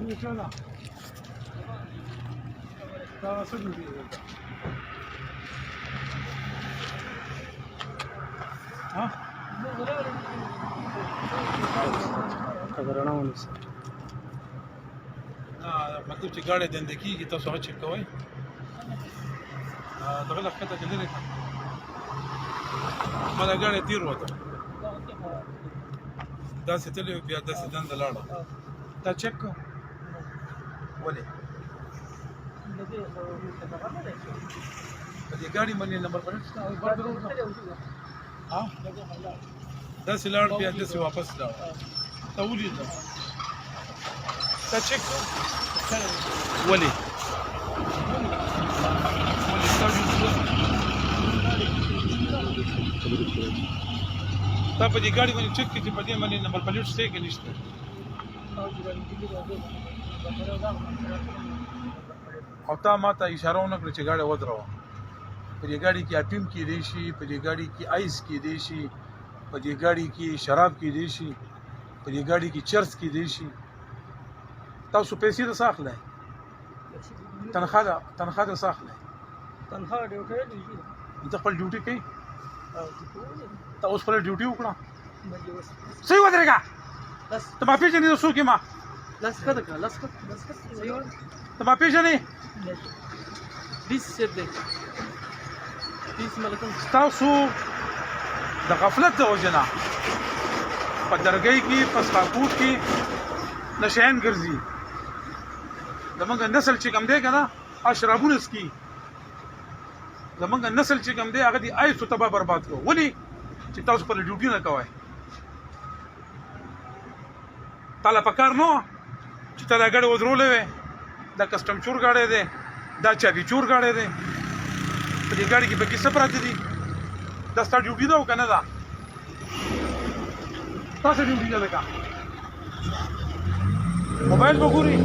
ये चला दा सब ड्यूटी है हां खबरना होने से मतलब چې ګاډي دند کیږي تاسو هغه چک کوئ دغه لکه ته جلدی راځه ما دا ګاډي تیر وته دا ستلې بیا د سدند لاړه دا چک ولې د دې ګاډي باندې نمبر پلیټ ها دا سلاړ بیا د څه واپس لاړ ته ولې دا چک ولې تا په دې ګاډي باندې چک کې په دې باندې نمبر پلیټ شته کې نشته او تا ما ته اشاره ونکړه چې ګاډي ودروه په دې ګاډي کې اټیم کې دی شي په دې ګاډي کې آیس کې دی شي په دې ګاډي کې شراب کې دی شي په دې ګاډي کې چرس کې دی شي تاسو پیسې د ساخله تنخواه د ساخله تنخواه ډیوټي دی ته خپل ډیوټي کوي ته اوس خپل ډیوټي وکړه صحیح ودرېګا ته ما پیژنې نو څوک ما لاس کړه لاس کړه صحیح و ته ما پیژنې دیس سیټ دی دیس ملکم تاسو د غفلت د وجنه په درګۍ کې په سقاکوټ کې نشین ګرځي زمونږ نسل چې کم دی کنه اشرابونه سکي زمونږ نسل چې کم دی هغه دی آیسو تبا برباد کو ولی چې تاسو په ډیوټي نه کوئ تعالی پکار نو چې تا دا ګاډي ودرولې وې دا کسټم چور ګاډي دی دا چابي چور ګاډي دی په دې ګاډي کې به کیسه پراته دي دا ستا ډیوټي ده او کنه دا تاسو ډیوټي ده لکه موبایل وګورئ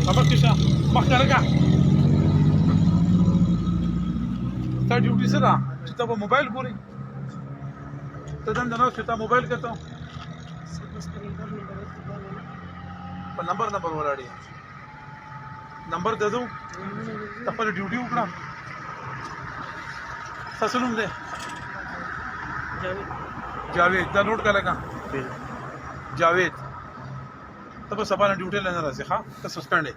خبر کیسه مخکې لګه تا ډیوټي څه ده چې ته به موبایل ګورئ ته دنده نه چې تا موبایل کته په نمبر ولاړې نمبر ددو ته خپل ډیوټي وکړه تاسو نوم دی جاوید دا نوٹ کا لگا جاوید ته په سبا نه ډیوټي لنه راځي ښا ته سسپند